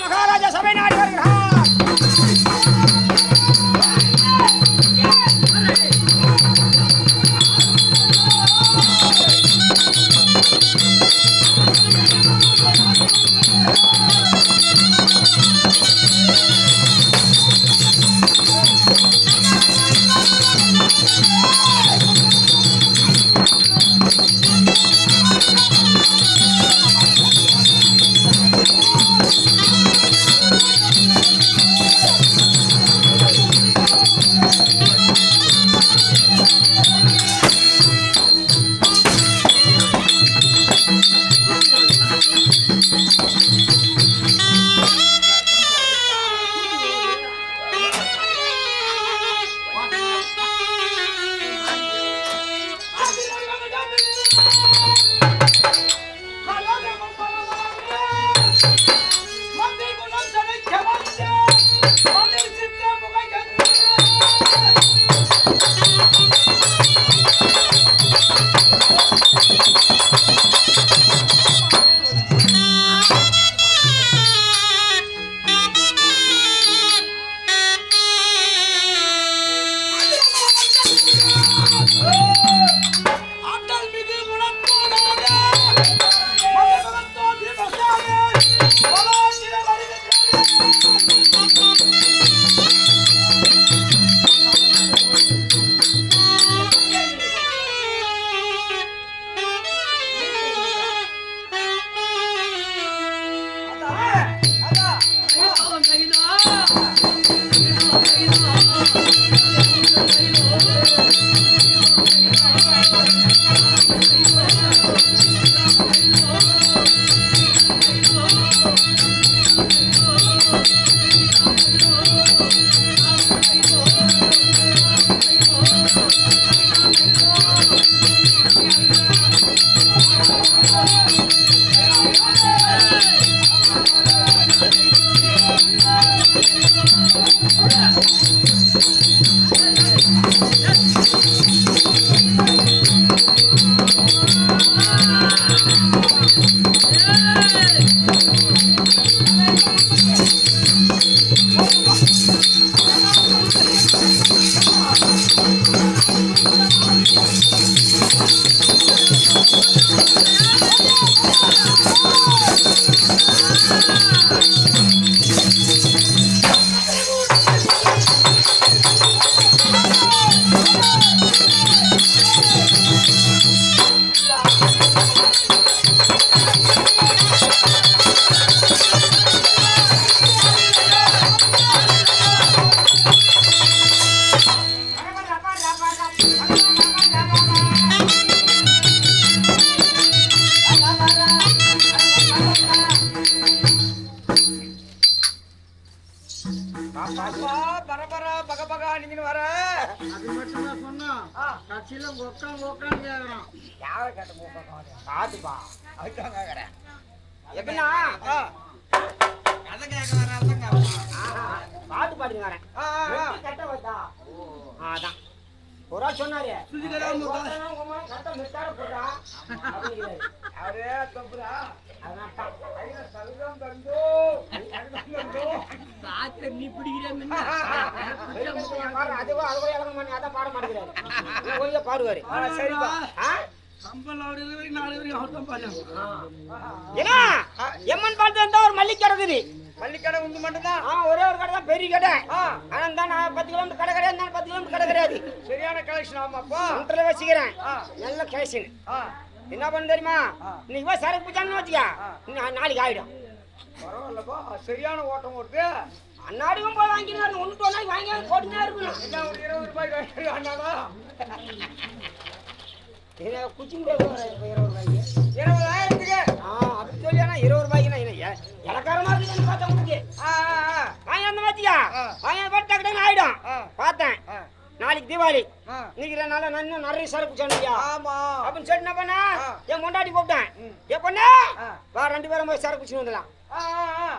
மகாராஜா சபை நாடி வருகிறார். பாட்டு பாடுங்க ஒரு ஆள் சொன்னாரு நீ பிடிக்கிறேன் அதான் பாட மாட்டேங்கிறாரு பாடுவாரு எம்மன் பாட்டு இருந்தா ஒரு மல்லிக்கடை இருக்குது. மல்லிக்கடை உண்டு மட்டும் தான். ஒரே ஒரு கடை தான் பெரிய கடை. ஆனா நான் 10 கிலோமீட்டர் கடை கிடையாது, 10 கிலோமீட்டர் கடை கிடையாது. சரியான கலெக்ஷன். ஆமாப்பா சென்டர்ல வச்சுக்கிறேன். நல்ல கலெக்ஷன். என்ன பண்ண தெரியுமா, இன்னைக்கு போய் சரக்கு பிடிச்சான்னு வச்சுக்க, நாளைக்கு ஆயிடும். பரவாயில்லப்பா, சரியான ஓட்டம் ஓட்டு. அன்னாடியும் போய் வாங்கினாரு, 1 நாளைக்கு வாங்கி போட்டுதான் இருக்கணும். 20 ரூபாய் வாங்கினாலும் குச்சி 20 ரூபாய்க்கு 20,000க்கு அப்படி சொல்லியா 20 ரூபாய்க்கு இலக்காரமா இருக்குன்னு பார்த்தா உங்களுக்கு வாங்கி அந்த வச்சியா வாங்கி போட்டு டக்கு ஆயிடும். பார்த்தேன் நாளைக்கு தீபாவளி, இன்னைக்கு நான் நிறைய சரக்கு சொன்னியா அப்படின்னு சொல்லி என்ன பண்ண, என் முண்டாட்டி கூப்பிட்டேன், ஏ பொண்ணு வா 2 பேரும் போய் சரக்கு குடிச்சு வந்துடலாம்.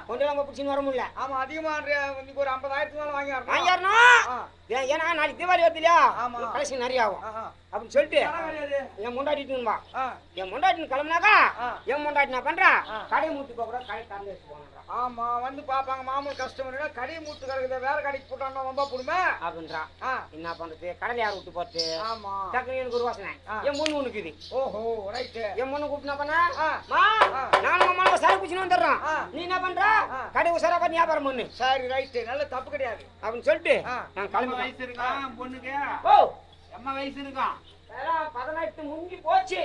கொண்டு நம்ம பிடிச்சின்னு வர முடியல. ஆமா அதிகமா இன்னைக்கு ஒரு 50,000 மேல வாங்கிடணும். ஏன்னா நாளைக்கு தீபாவளி வருது இல்லையா, கலெக்ஷன் நிறைய ஆகும் அப்படின்னு சொல்லிட்டு என் முண்டாட்டிட்டு வா. என் முண்டாட்டின்னு கிளம்புனாக்கா என் முண்டாட்டி நான் பண்றேன் கடை மூட்டு போக கடை திறந்து வச்சு போனேன். ஆமா வந்து பாப்பாங்க மாமூல் கஸ்டமர் கடை மூட்டு கிடக்குது வேற கடைக்கு போட்டான்னா ரொம்ப புடுமே அப்படின்றான். என்ன பண்றது, கடலை யார் விட்டு போறது. ஆமா டக்குனு எனக்கு ஒரு வாசனை என் பொண்ணு ஒண்ணுக்குது. ஓஹோ ரைட். என் பொண்ணு கூப்பிட்டு என்ன பண்ண, நானும் அம்மா சரக்கு குச்சின்னு வந்துடுறான், நீ என்ன பண்ற கடை உசாரா பண்ணி வியாபாரம் பண்ணு. சரி ரைட் நல்ல தப்பு கிடையாது அப்படின்னு சொல்லிட்டு நான் கிளம்பி. வயசு இருக்கான் பொண்ணுக்கு, எம்மா வயசு இருக்கான் 18 முங்கி போச்சு.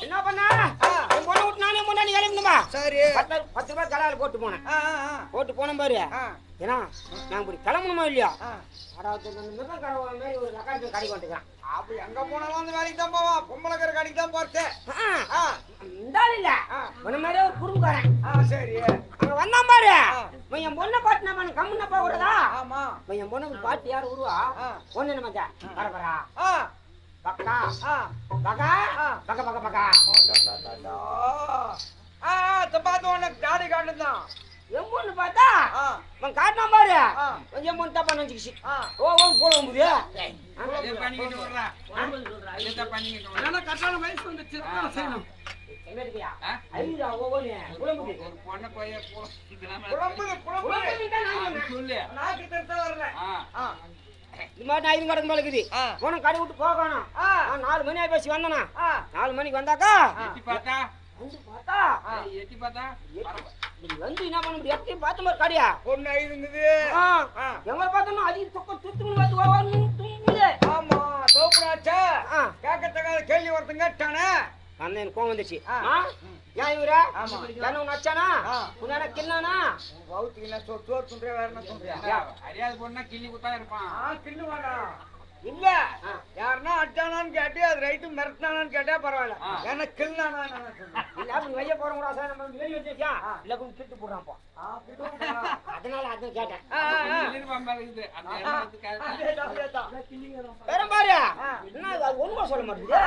என்ன பண்ண பொண்ணு விட்டு நானே முன்னாடி கிளம்பிடுமா. சரி 10 ரூபாய் கடால போட்டு போனேன். போட்டு போன பாரு, ஏன்னா நான் இப்படி கிளம்பணுமா இல்லையா, ஒரு லக்காரத்து கடைக்கு வந்துக்கிறேன். அப்ப எங்க போனாலும் அந்த வேலைக்கு தான் போவான், பொம்பளை கடைக்கு தான் போறது. இல்ல உன்ன மாதிரியே ஒரு குறும்புக்காரன். சரி அங்க வந்தான் பாரு, என் பொண்ணை பாட்டு நம்ம கம்முன்னா போகிறதா. ஆமா என் பொண்ணு பாட்டு யாரு உருவா ஒண்ணு நம்ம வரப்பரா பக்கா பக்கா பக்க பக்க பக்கா பார்த்து உனக்கு தாடி காட்டுதான். என் பொண்ணு பார்த்தா அவன் காட்டினா பாரு, என் பொண்ணு தப்பா நினைச்சுக்கிச்சு. ஓ போல முடியுது கட்டான வயசு வந்து செய்யணும். இது மாதிரி நான் கிடக்கு போல இருக்குது. உனக்கு கடை விட்டு போகணும். 4 மணி ஆகி பேசி வந்தனா 4 மணிக்கு வந்தாக்கா வந்து என்ன பண்ண முடியும், எப்படி பார்த்த மாதிரி கடையா பொண்ணு இருந்தது. எங்களை பார்த்தோம்னா அதிக தொக்க துத்துன்னு பார்த்து. ஆமா தோப்புனாச்சா கேட்கத்தக்காத கேள்வி ஒருத்தங்க கேட்டானே அந்த எனக்கு கோவம் வந்துச்சு. ஏன் இவர என்ன நச்சானா உன்னால கிண்ணானா வவுத்துக்கு என்ன சோறு துண்டுற வேற என்ன சொல்றியா? அறியாத பொண்ணா கிள்ளி குத்தா இருப்பான். கிண்ணுவானா இல்ல யாருன்னா அட்டானான்னு கேட்டு அது ரைட்டு மிரட்டினானு கேட்டா பரவாயில்ல, ஏன்னா கிள்னானா இல்ல அப்படி வைய போறோம் கூட நம்ம வெளியே வச்சியா இல்ல கொஞ்சம் கிட்டு போடுறான்ப்பா, அதனால அதான் கேட்டேன். வேற பாரு என்ன ஒண்ணுமா சொல்ல மாட்டேங்குது.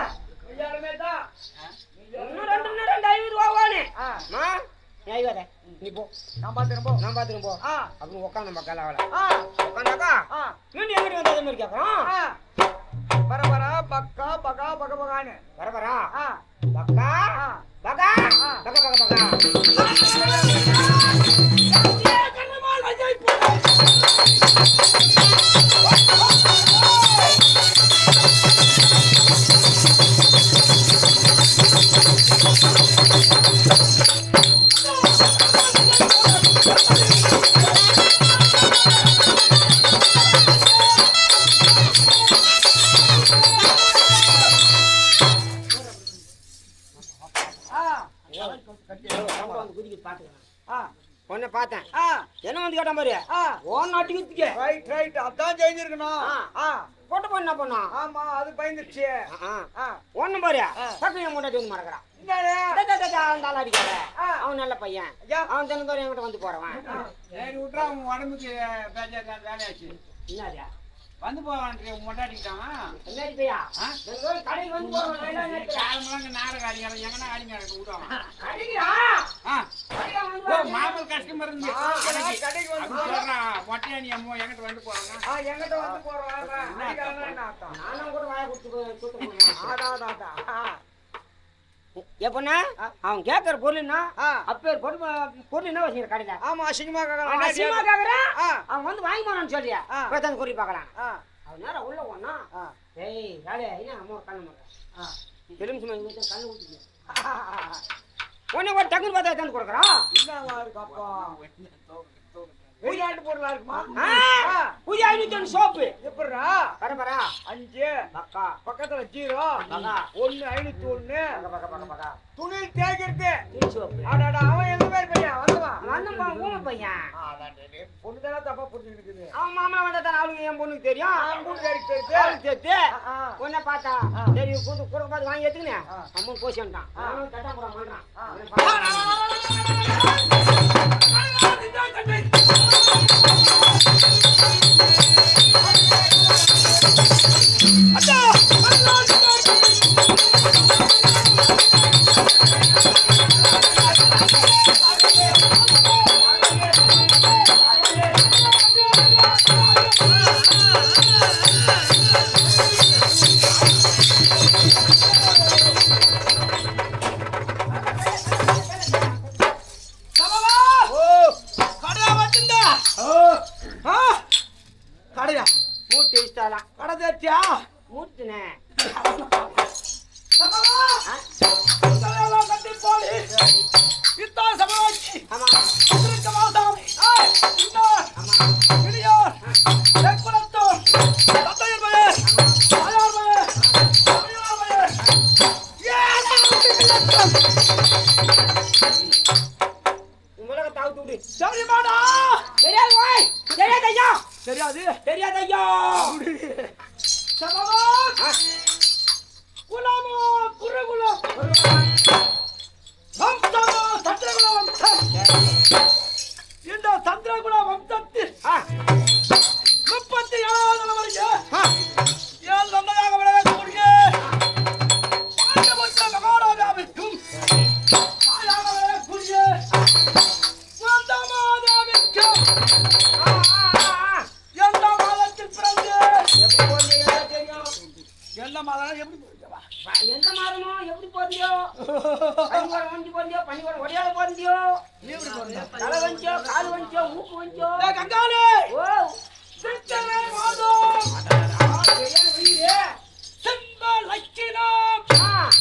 இன்னும் 2 ரூபாவானே நீ போ, நான் பாத்துறேன் போ, நான் பாத்துறேன் போ அப்படின்னு உட்காந்து நம்ம கலாவல உட்காந்தாக்கா மீண்டும் எங்கிட்ட வந்து அதே மாதிரி கேட்கறோம். பரபரா பக்கா பகா பக பகான்னு பரபரா பக்கா பகா பக பக பகா பொண்ணை பார்த்தேன். என்ன வந்து கேட்டான் பாரு, ஓ நாட்டுக்கு ரைட் ரைட் அதான் செஞ்சிருக்கணும். போட்டு பண்ண பொண்ணா ஆமா அது பயந்துருச்சு. ஒண்ணும் பாரு பக்கம் என் முன்னாடி வந்து மறக்கிறான். அடிக்காத அவன் நல்ல பையன், அவன் தினந்தோறும் என்கிட்ட வந்து போறவன். சரி விட்டுறா, உன் உடம்புக்கு வேலையாச்சு. என்னது வந்து போவான் மொட்டாட்டிக்கிட்டான். என்னடி பையா கடைக்கு வந்து போறவன் நாடகம் அடிக்கிறான், எங்கன்னா அடிங்க விடுவான். அடிக்கிறான் மாமல் கஸ்டமர் இருந்து கடைக்கு வந்து மொட்டையா நீ அம்மா எங்கிட்ட வந்து போறாங்க, எங்கிட்ட வந்து போறவன் நானும் கூட வாய கொடுத்து எப்பண்ணா அவன் கேட்கற பொருள்னா அப்பேர் பொருள் என்ன வச்சுக்கிற கடையில. ஆமா அசிங்கமா கேக்குறான், அவன் வந்து வாங்கி போனான்னு சொல்லியா போய் குறி பார்க்கலாம். அவன் நேரம் உள்ள போனா ஏய் வேலையா என்ன அம்மா கண்ணு மாட்டேன் எலுமிச்சு கண்ணு ஊற்றி உடனே ஒரு டக்குன்னு பார்த்தா தந்து கொடுக்குறான். வெளிநாட்டு பொருளா இருக்குமா? புதிய 501 சோப்பு எப்படிடா? பரம்பரா 5 பக்கா பக்கத்துல 0 பக்கா 1 501 பக்கா பக்கா பக்கா துணியில் தேய்க்கிறது. துணி சோப்பு அடடா அவன் எந்த மாதிரி பையன் வந்தவன்? வந்தப்பா ஊமை பையன் பொண்ணு தானே தப்பா புரிஞ்சுக்கிட்டு இருக்குது. அவன் மாமா வந்தா தான் அவளுக்கு என் பொண்ணுக்கு தெரியும் கூட்டுக்காரிக்கு தெரியுது. அவளுக்கு தெரியுது ஆ. பொண்ணை பார்த்தா சரி கூட்டு கூட பார்த்து வாங்கி எடுத்துக்கினேன் அம்மன் போஷன்ட்டான் அவனும் கட்டாப்புறா பண்றான் கடையா மூட்டு இஷ்டாலாம் கடை தேர்ச்சியா? மூட்டுனேன் கட்டி போடி இத்தா சமாச்சி ஆமா திருக்க மாதம் ஆமா இடியோர் தெக்குலத்தோர் தத்தையர் பையர் தாயார் பையர் தமிழார் பையர் உங்களை தாவுத்து விடு சரிமாடா தெரியாது ஓய் தெரியாது ஐயா தெரியாது தெரியாது ஐயா சமமா குலமோ குருகுலம் வம்சமோ சந்திரகுல வம்சம் இந்த சந்திரகுல வம்சத்தில் 37வது வருஷ ஏன் நன்மையாக விளையாடக்கூடிய பாண்டவற்ற மகாராஜாவிற்கும் தாயாக விளையாடக்கூடிய மாதாவிற்கும் எந்த மாதத்தில் பிறந்து எப்படி போறீங்க தெரியும் எந்த மாதம் எப்படி போயிட்டவா எந்த மாதமோ எப்படி போறியோ பனிவரம் வஞ்சி போறியோ பனிவரம் ஒடையாத போறியோ எப்படி போறீங்க தலை வஞ்சோ கால் வஞ்சோ மூக்கு வஞ்சோ கங்காளி ஓ சித்தனை மாதம் சரியான வீடு செம்ப லட்சணம்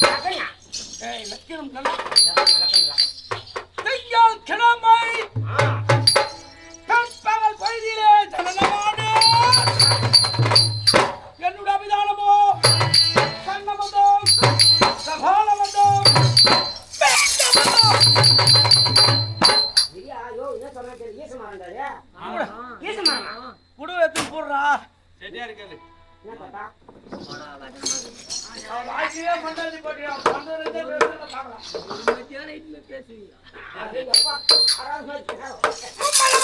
லக்கணியா ஏய் லட்சணம் நல்லா லக்கணி திங்கள் கிழமை கற்பகல் பகுதியிலே ஜனனமானே என்னுடைய அபிதானமோ கண்ணமதம் சபாலமதம் ஐயா ஐயோ என்ன சொன்னா தெரியல ஈசமாரண்டாரு ஈசமாரனா குடு எடுத்து போடுறா சரியா இருக்காது. என்ன பார்த்தா வாய்க்கே மண்டாதி போட்டியா பண்றதே பேசுறத பார்க்கலாம் அது எப்பா அராஸ் மாதிரி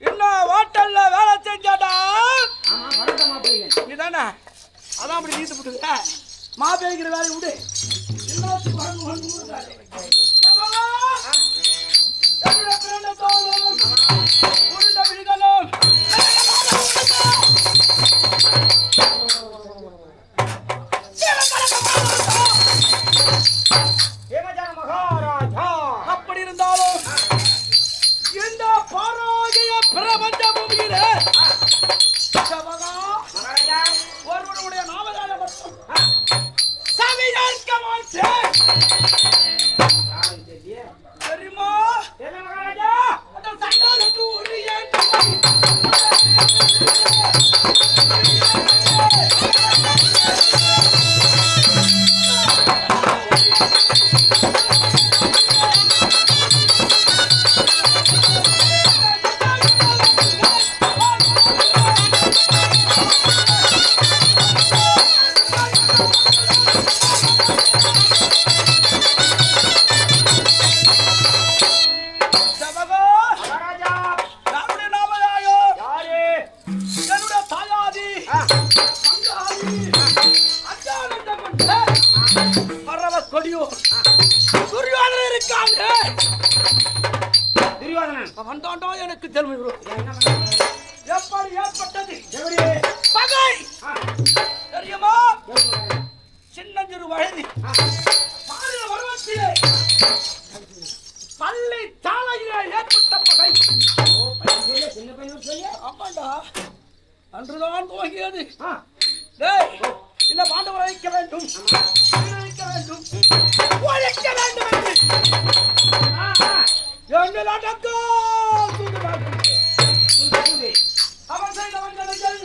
என்ன ஹோட்டல்ல வேலை செஞ்சாடா ஆமா வரதமா போறீங்க நீதானே அதான் அப்படி நீத்து போட்டுக்க மாபேங்கிற வேலையை விடு எல்லாத்துக்கும் வரணும் மகாராஜா அப்படி இருந்தாலும் இந்த பாராஜய பிரபஞ்ச பூமியில மகாராஜா ஒருவனுடைய நாமதான மட்டும் சவியேற்க மாட்டேன் தெரியுமா என்ன மகாராஜா அந்த சண்டாலுக்கு ஒரு ஏன் மகாராஜா யாருடைய நாமதாயோ யாரு என்னுடைய தாயாதி சங்காதி அஞ்சானந்த கொண்ட பரவ கொடியோ துரியோதனன் இருக்காங்க துரியோதனன் வந்தாண்டோ எனக்கு தெரியும் bro. என்ன பண்ண எப்படி ஏற்பட்டது எப்படி பகை தெரியுமா சின்னஞ்சிறு வயது பாலிய பருவத்திலே பள்ளி சாலையிலே ஏற்பட்ட பகை சின்ன பையன் சொல்லி ஆமாண்டா அன்றுதான் துவங்கியது இந்த பாண்டவரை வைக்க வேண்டும் வைக்க வேண்டும் ஒழிக்க வேண்டும் என்று அவன் செய்த வஞ்சனைகள்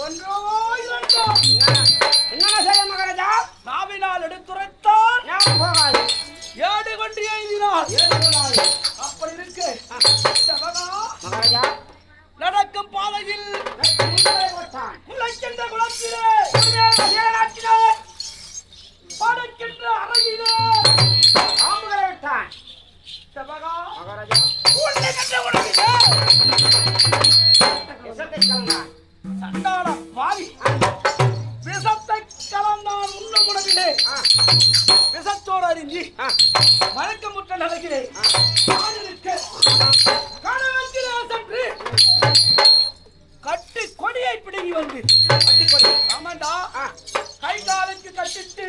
ஒன்றோ இரண்டோ என்ன செய்ய மகாராஜா நாவினால் எடுத்துரைத்தார் ஞாபகம் போகாது ஏடு கொண்டு எழுதினார் அப்படி இருக்கு மகாராஜா நடக்கும் பாதையில் குலைக்கின்ற குளத்திலே படைக்கின்ற அறையிலே ஆம்புகளை விட்டான் செவகா மகாராஜா உன்னை கண்ட உடனே விஷத்தை கலந்தான் சண்டான பாவி விஷத்தை கலந்தான் உண்ண உணவிலே விஷத்தோடு அறிஞ்சி மயக்கமுற்ற நிலையிலே கணவன்கிறே சென்று கட்டி கொடியை பிடுங்கி வந்து கட்டி கொடி ஆமாண்டா கை காலுக்கு கட்டிட்டு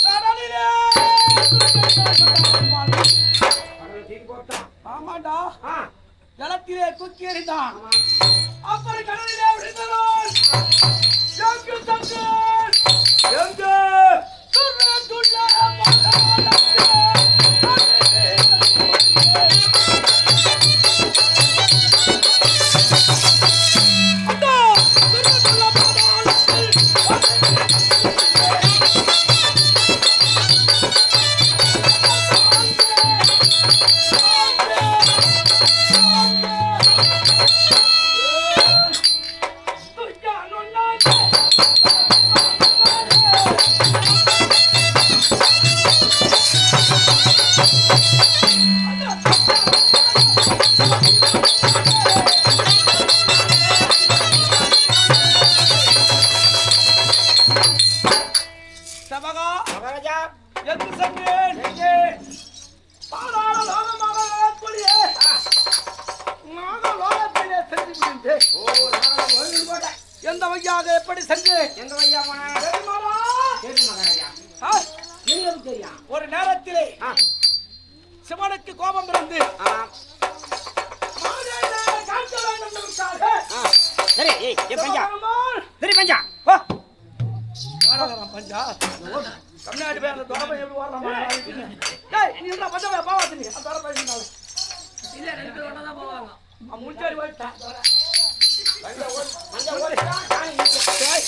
கடலிலே ஆமாண்டா ஜலத்திலே தூக்கி எறிந்தான் அப்படி கடலிலே விழுந்தவன் எங்கு மகாராஜா எங்கு சென்றேன் பாதாள லோகமாக வரக்கூடிய நாகலோகத்திலே சென்று விட்டேன். எந்த வழியாக எப்படி சென்றேன் எங்க வையா போனா தெரியுமாடா? தெரியும் மகாராஜா ஆ, தெரியும் தெரியும் ஒரு நேரத்திலே சிவனுக்கு கோபம் இருந்து மாதேவியை காக்க வேண்டும் என்பதற்காக சரி ஏய் பஞ்சா சிவபெருமான் சரி பஞ்சா போ காணலாம் பஞ்சா தமிழ்நாடு பேர்ல தொடர்பு எப்படி வரலாமா டேய் நீ என்ன பஞ்சா பாவாதீங்க அந்த தொடர்பு இருந்தால இல்ல ரெண்டு ஒண்ணா தான் போவாங்க முன்னாடி போய்ட்டா பஞ்சா ஓடி காணி டேய்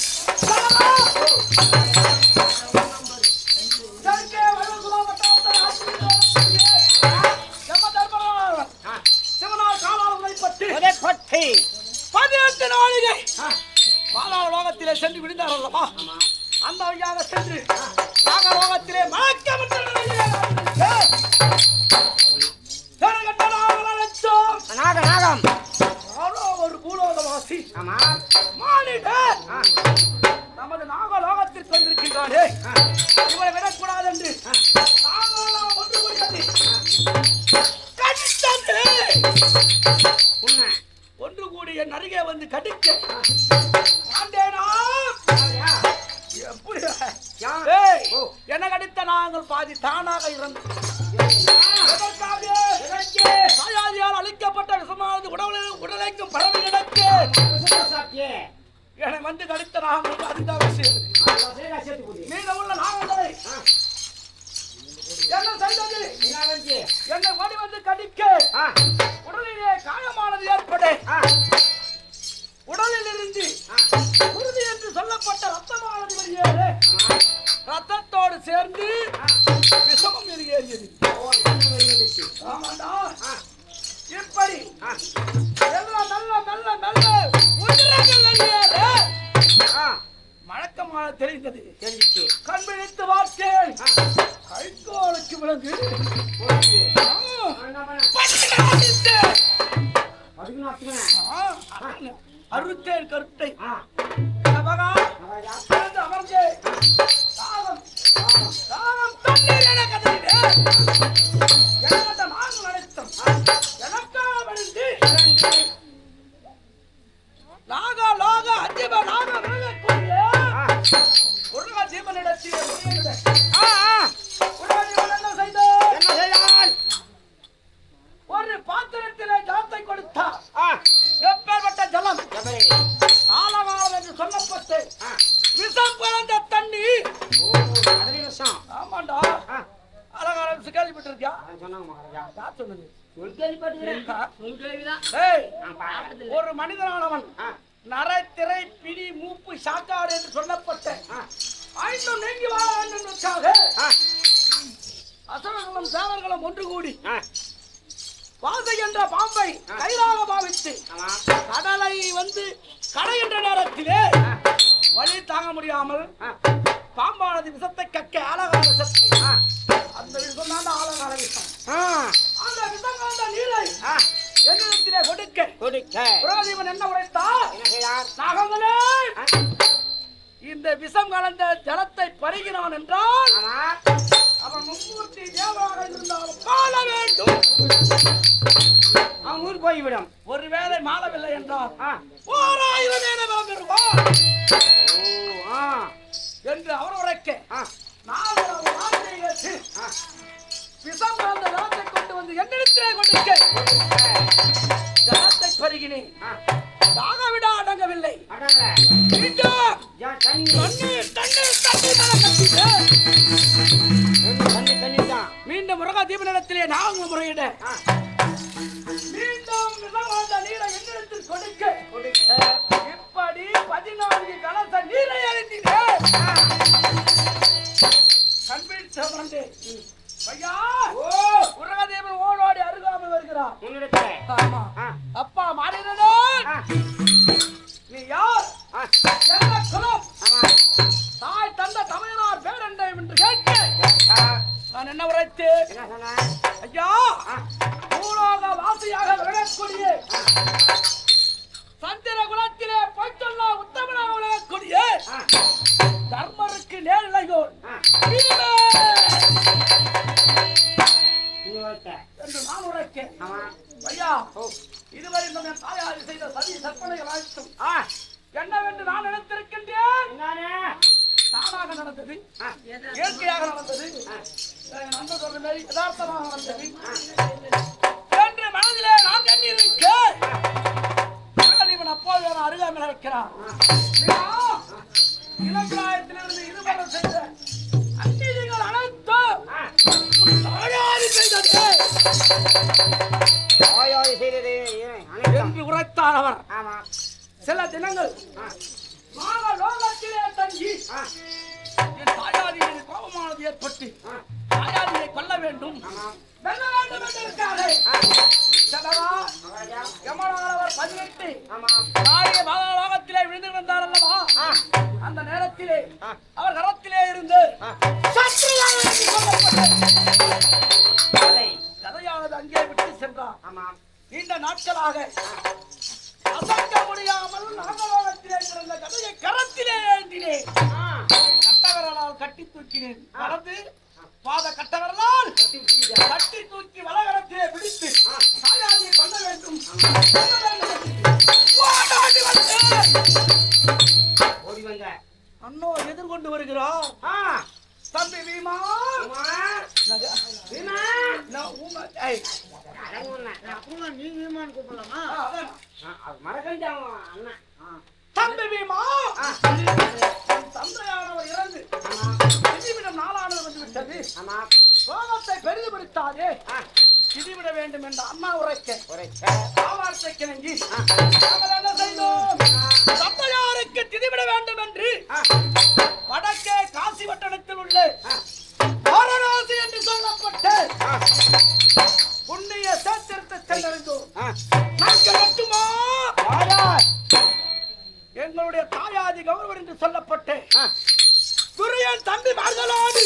சங்கே வரகுலா வட்டவட்ட ஆசிரியர் ஜம தர்மராஜ் சிவனால் காலால் வைப்பட்டு ஒரே கொட்டி 18 நாளிகை பாதாள லோகத்திலே சென்று விழுந்தார் அல்லவா அந்த வழியாக சென்று நாகலோகத்திலே மயக்கமுற்ற நிலையிலே நாகம் யாரோ ஒரு பூலோகவாசி ஆமா மானிடர் நமது நாகலோகத்திற்கு வந்திருக்கின்றானே இவரை விடக்கூடாது என்று நாகலோகம் ஒன்று கூடியது கடித்தது உண்மை ஒன்று கூடிய நருகே வந்து கடிக்க ஆண்டேனா எப்படி ஏய், என்ன கடித்த நாங்கள் பாதி தானாக இறந்து தாயாதியால் அளிக்கப்பட்ட விஷமானது உடலைக்கும் பரவி கிடக்கு என்னை வந்து கடித்த நாங்கள் அதுதான் விஷயம் மீத உள்ள நாகங்களை என்ன செய்தது என்னை ஓடி வந்து கடிக்க உடலிலே காயமானது ஏற்பட உடலில் இருந்து குருதி என்று சொல்லப்பட்ட ரத்தமானது வெளியேறு ரத்தத்தோடு சேர்ந்து விஷமம் வெளியேறியது ஆமாண்டா இப்படி எல்லாம் நல்ல நல்ல நல்ல உயிரங்கள் வெளியேறு மழக்கமான தெரிந்தது தெரிஞ்சிச்சு கண் விழித்து பார்த்தேன் கைகோளுக்கு விளங்கு அறுத்தேன் கருத்தை அமர்ந்தே தாகம் தாகம் தண்ணீர் என கதறினே எனக்கட்ட நாங்கள் அனைத்தும் எனக்காக விழுந்து நாக லோக அஜிப நாக விழுகக்கூடிய முருக ஜீவனிடத்தில் என்ன செய்தார் ஒரு பாத்திரத்திலே ஜலத்தை கொடுத்தார் எப்பேற்பட்ட ஜலம் ஆலா கேள்விப்பட்டியா? சொன்னாங்க மகாராஜா. யார் சொன்னது? ஏய், ஒரு மனிதனானவன் நரத்திரை பிடி மூப்பு சாக்காடு என்று சொல்லப்பட்ட ஐந்தும் நீங்கி வாழ வேண்டும் என்பதற்காக அசுரர்களும் தேவர்களும் ஒன்று கூடி வாசை என்ற பாம்பை கைலாக பாவித்து கடலை வந்து கடைகின்ற நேரத்திலே வழி தாங்க முடியாமல் பாம்பானது விஷத்தை கக்க அழகான விஷத்தை அந்த விஷம் தான் அழகான விஷம். அந்த விஷம் காந்த நீரை என்னிடத்திலே கொடுக்க புரோதீபன் என்ன உரைத்தார்? நாகங்களே, இந்த விஷம் கலந்த ஜலத்தை பருகினான் என்றால் அவன் மும்மூர்த்தி தேவராக இருந்தாலும் மாள வேண்டும். அவன் ஊர் போய்விடும். ஒருவேளை மாளவில்லை என்றால் 1000 நேரம் பெறுவான் என்று அவர் உரைக்க நான் ஒரு வார்த்தை ஏற்று விஷம் கலந்த ஜலத்தை கொண்டு வந்து என்னிடத்திலே கொடுக்க ஜலத்தை பருகினேன். தாகவிட அடங்கவில்லை. மீண்டும் முருகா தீபனிடத்திலே நாங்கள் முறையிட மீண்டும் நீரை என்னிடத்தில் கொடுக்க இப்படி 14 கலச நீரை அறிந்தீர்கள். கண்பில் சிவந்தே ஐயா, முருகதேவன் ஓடோடி அருகாமல் வருகிறார். ஆமா, அப்பா மாறினோ நீ யார்? என்ன குலம்? தாய் தந்த தமையனார் பேர் என்ன என்று கேட்க நான் என்ன உரைத்தேன்? ஐயா, பூலோக வாசியாக விளங்கக்கூடிய சந்திர குலத்திலே பொய்ச்சொல்லா உத்தமனாக விளங்கக்கூடிய தர்மருக்கு நேரிழையோர் என்று நான் உரைத்தேன். ஐயா, இதுவரை நம்ம தாயாரி செய்த சதி சற்பனைகள் அழைத்தும் என்னவென்று நான் நினைத்திருக்கின்றேன். தானாக நடந்தது, இயற்கையாக நடந்தது, நண்பர் சொல்ற மாதிரி யதார்த்தமாக நடந்தது என்று மனதிலே நான் எண்ணியிருக்க இவன் அப்போது அருகாமல் இருக்கிறான். இளம்பிராயத்திலிருந்து இருவரும் செய்த அந்நிதிகள் அனைத்தும் தாயாரி செய்தது என்று உரைத்தார் அவர். சில தினங்கள் லோகத்திலே தங்கி என் தாயாரியின் கோபமானது ஏற்பட்டு தாயாரியை கொல்ல வேண்டும் வெல்ல வேண்டும் என்பதற்காக யமனானவர் 18 நாளைய பாதாளத்திலே விழுந்து வந்தார் அல்லவா? அந்த நேரத்திலே அவர் கரத்திலே இருந்து கதையானது அங்கே விட்டு சென்றார். நீண்ட நாட்களாக அசைக்க முடியாமல் நாகலோகத்திலே இருந்த கதையை கரத்திலே ஏந்தினேன். கட்டவரலால் கட்டி தூக்கினேன். வலது பாத கட்டவரலால் கட்டி தூக்கி வலகரத்திலே பிடித்து தாயாரியை கொல்ல வேண்டும். அண்ணோ எதிர்கொண்டு வருகிறார். தம்பி வீமா, தம்பி வீமா, தந்தையானவர் இறந்து திதிவிடம் நாளானது வந்து விட்டது. கோபத்தை பெரிதுபடுத்தாதே, திதிவிட வேண்டும் என்ற அண்ணா உரைக்க வார்த்தை கிணங்கி என்ன செய்தோம்? தந்தையாருக்கு திதிவிட வேண்டும் என்று வடக்கே காசி வட்டணத்தில் உள்ள வாரணாசி என்று சொல்லப்பட்ட புண்ணிய சேத்திரத்தை சென்றடைந்தோம். நாங்கள் மட்டுமா எங்களுடைய தாயாதி கௌரவர் என்று சொல்லப்பட்ட துரியன் தம்பி மார்களோடு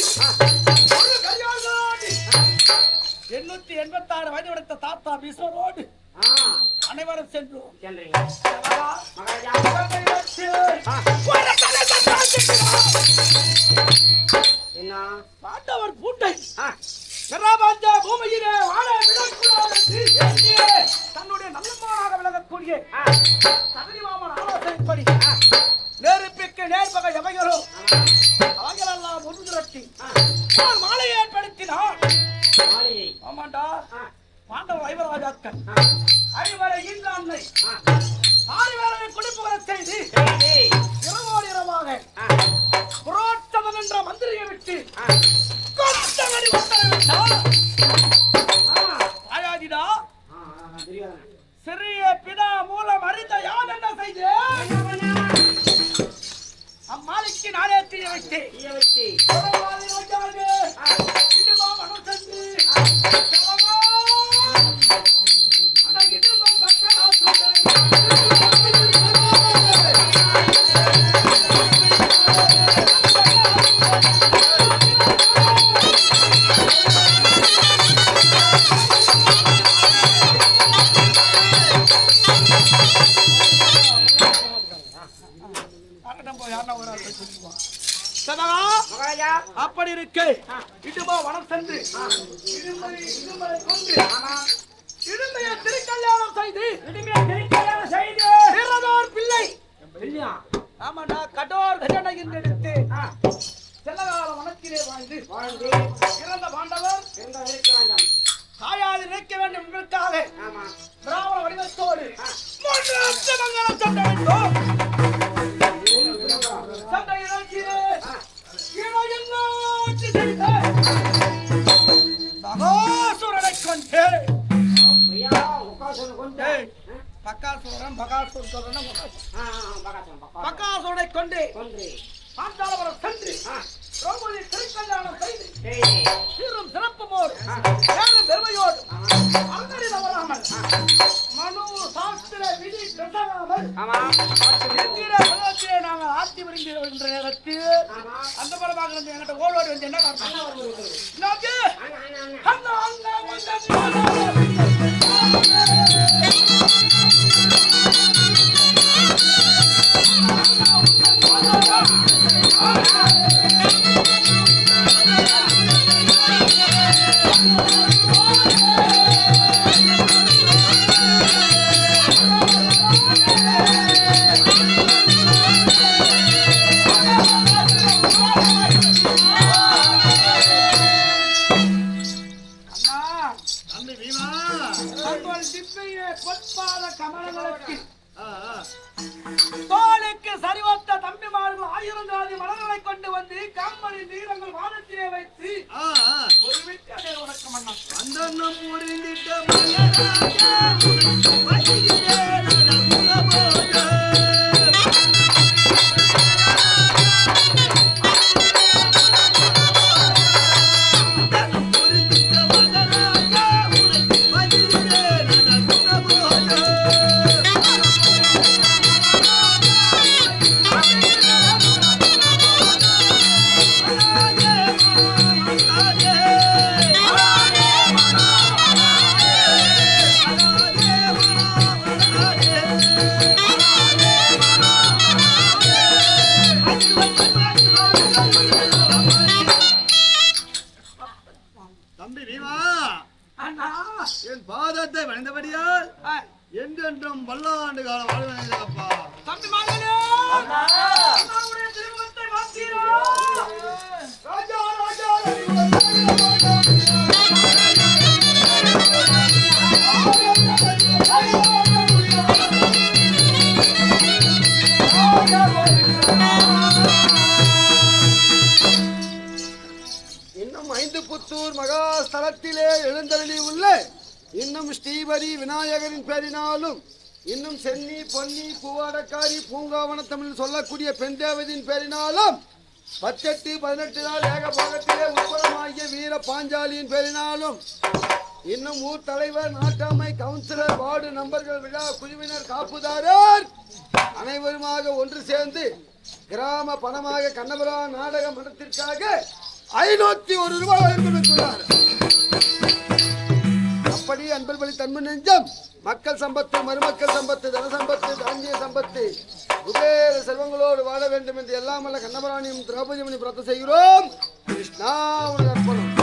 886 வயது உடைத்த தாத்தா பீஸ்வரோடு அனைவரும் சென்றோம். பாண்டவர் பூட்டை பிரபஞ்ச பூமியிலே வாழ விடக்கூடாது தன்னுடைய நல்லமானாக விலகக்கூடிய சபரிமாமன் ஆலோசனைப்படி நெருப்பிற்கு நேர்பகை எவைகளோ அவைகளெல்லாம் ஒன்று திரட்டி மாலையை ஏற்படுத்தினார். ஆமாண்டா, பாண்டவர் ஐவராஜாக்கள் ஐவரை ஈன்ற அன்னை ஆறு வேளையை குடிப்புகிற செய்தி இரவோடு இரவாக புரோட்டமன் என்ற மந்திரியை விட்டு கொத்தவடி உத்தரவிட்டார். ஆயாதிடா சிறிய பிதா மூலம் அறிந்த யான் என்ன செய்து அம்மாளிக்கு நாளே தீய வைத்து அப்படி இருக்கு இடுமா வனம் சென்று இடுமையை திருக்கல்யாணம் செய்து பிள்ளை ஆமாண்டா கடோர் கஜனை எடுத்து செல்லகால வனத்திலே வாழ்ந்து இறந்த பாண்டவர் தாயால் நிற்க வேண்டும் என்பதற்காக பிராமண வடிவத்தோடு சண்டை இறக்கியே பகாசுரனை கொண்டு பாஞ்சாலபுரம் சென்று திரௌபதி திருக்கல்யாணம் செய்து சீரும் சிறப்புமோடு பேரும் பெருமையோடு அங்கடி தவறாமல் மனு சாஸ்திர விதி கட்டாமல் நாங்கள் ஆட்சி வருகின்ற நேரத்தில் அந்த படமாக வந்து என்கிட்ட ஓடோடி வந்து என்ன தோளுக்கு சரிவத்த தம்பிமார்கள் 1000 ஜாதி மலர்களை கொண்டு வந்து கம்மணி தீரங்கள் வானத்திலே வைத்து ஒரு வித்தியாச வணக்கம் அண்ணா அந்த பாதத்தை வணந்தபடியால் என்றென்றும் பல்லாண்டு காலம் வாழ்வனப்பா. தம்பி மகனே அண்ணாவுடைய திருமுகத்தை மாத்தீரோ ராஜா ராஜா இன்னும் 5 புத்தூர் மகாஸ்தலத்திலே எழுந்தருளி உள்ள இன்னும் ஸ்ரீபதி விநாயகரின் பேரினாலும் இன்னும் சென்னி பொன்னி பூவாடக்காரி பூங்காவனத்தமிழ் சொல்லக்கூடிய பெண் தேவதியின் பேரினாலும் 18 18 நாள் ஏகபாகத்திலே உட்பலமாகிய வீர பாஞ்சாலியின் பேரினாலும் இன்னும் ஊர் தலைவர் நாட்டாமை கவுன்சிலர் வார்டு நம்பர்கள் விழா குழுவினர் காப்புதாரர் அனைவருமாக ஒன்று சேர்ந்து கிராம பணமாக கண்ணபுரா நாடக மன்றத்திற்காக 501 ரூபாய் வழங்கியுள்ளார். அப்படி அன்பர் வழி தன்மை நெஞ்சம் மக்கள் சம்பத்து மருமக்கள் சம்பத்து தன சம்பத்து தானிய சம்பத்து குபேர செல்வங்களோடு வாழ வேண்டும் என்று எல்லாம் அல்ல கண்ணபராணியும் திரௌபதியும் பிரார்த்தனை செய்கிறோம். கிருஷ்ணா உனக்கு அர்ப்பணம்.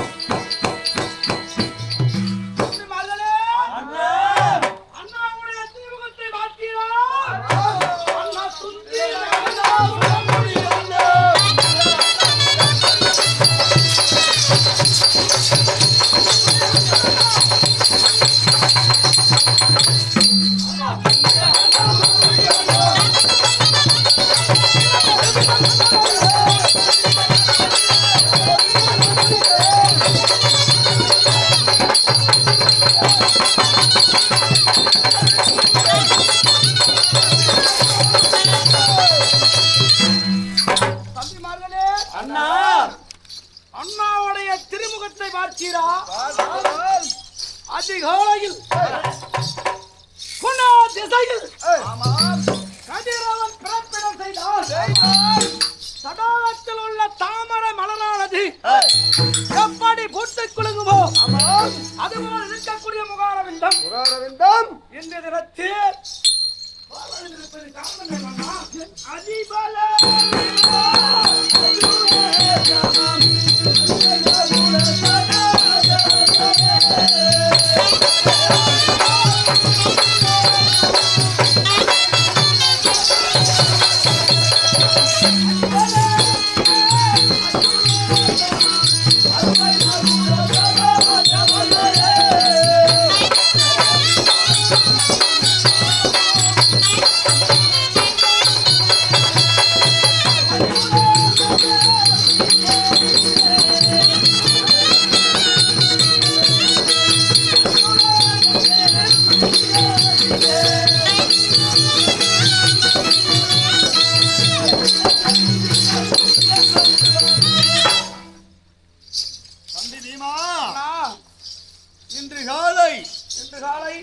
அதிகாலையில் குணா திசையில் கதிரவன் பிறப்பிடம் செய்தார். சடாலத்தில் உள்ள தாமரை மலரானது எப்படி பூட்டு குலுங்குமோ அதுபோல் இருக்கக்கூடிய முகாரவிந்தம் இன்றைய தினத்தில் அதிபல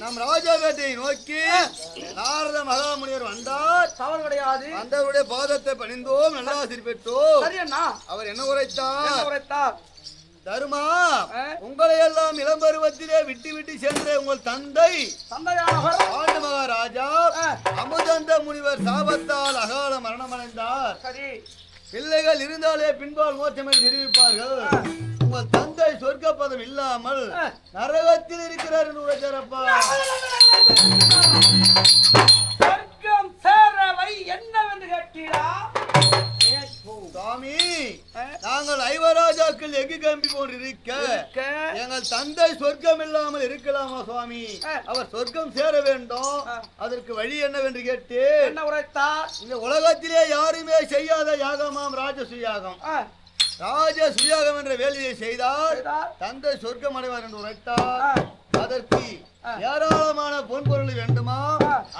நம் ராஜாவேட்டை நோக்கி நாரத மகாமுனிவர் வந்தார். தவறு கிடையாது. அந்தவருடைய பாதத்தை பணிந்தோம், நல்லாசிரி பெற்றோம். சரி அண்ணா. அவர் என்ன உரைத்தார்? தருமா, உங்களை எல்லாம் இளம் பருவத்திலே விட்டு விட்டு சென்ற உங்கள் தந்தையானவர் ஆண்டு மகாராஜா அமுதந்த முனிவர் சாபத்தால் அகால மரணமடைந்தார். சரி. பிள்ளைகள் இருந்தாலே பின்பால் மோட்சம் என்று தெரிவிப்பார்கள். உங்கள் தந்தை சொர்க்க பதம் இல்லாமல் நரகத்தில் இருக்கிறார் என்று உரைச்சாரப்பா. சொர்க்கம் சேரவை என்னவென்று கேட்டீரா? சுவாமி, நாங்கள் ஐவராஜாக்கள் எங்கு கம்பி போன்று இருக்க எங்கள் தந்தை சொர்க்கம் இல்லாமல் இருக்கலாமா சுவாமி? அவர் சொர்க்கம் சேர வேண்டும், அதற்கு வழி என்னவென்று கேட்டு என்ன உரைத்தார்? இந்த உலகத்திலே யாருமே செய்யாத யாகமாம் ராஜசுயாகம். ராஜசுயாகம் என்ற வேலையை செய்தால் தந்தை சொர்க்கம் அடைவார் என்று உரைத்தார். அதற்கு ஏராளமான பொன்பொருள் வேண்டுமா,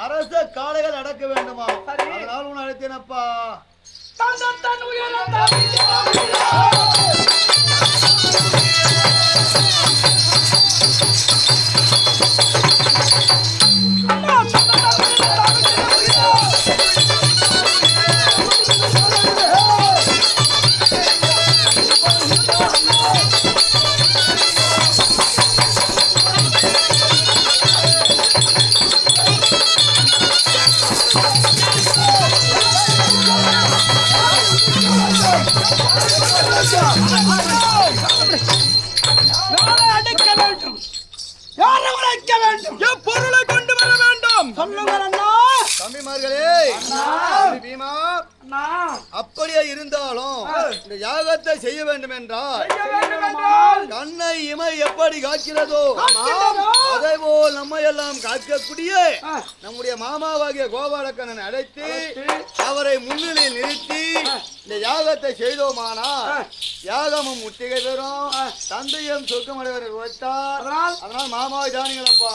அரச காளைகள் அடக்க வேண்டுமா? அதனால் உன் அழைத்தேனப்பா. தன் உயர அடைக்க வேண்டும். யாரை உரைக்க வேண்டும்? எப்பொருளை கொண்டு வர வேண்டும்? சொல்லுங்கள் அண்ணா. தம்பிமார்களே, பீமா, அப்படியே இருந்தாலும் இந்த யாகத்தை செய்ய வேண்டும் என்றால் கண்ணை இமை எப்படி காக்கிறதோ அதே போல் நம்ம எல்லாம் காக்கக்கூடிய நம்முடைய மாமாவாகிய கோபாலக்கண்ணனை அழைத்து அவரை முன்னிலையில் நிறுத்தி இந்த யாகத்தை செய்தோமானா யாகமும் முத்திகை பெறும், தந்தையும் சொர்க்கமடைவரை வைத்தார். அதனால் மாமாவை தானிகளப்பா.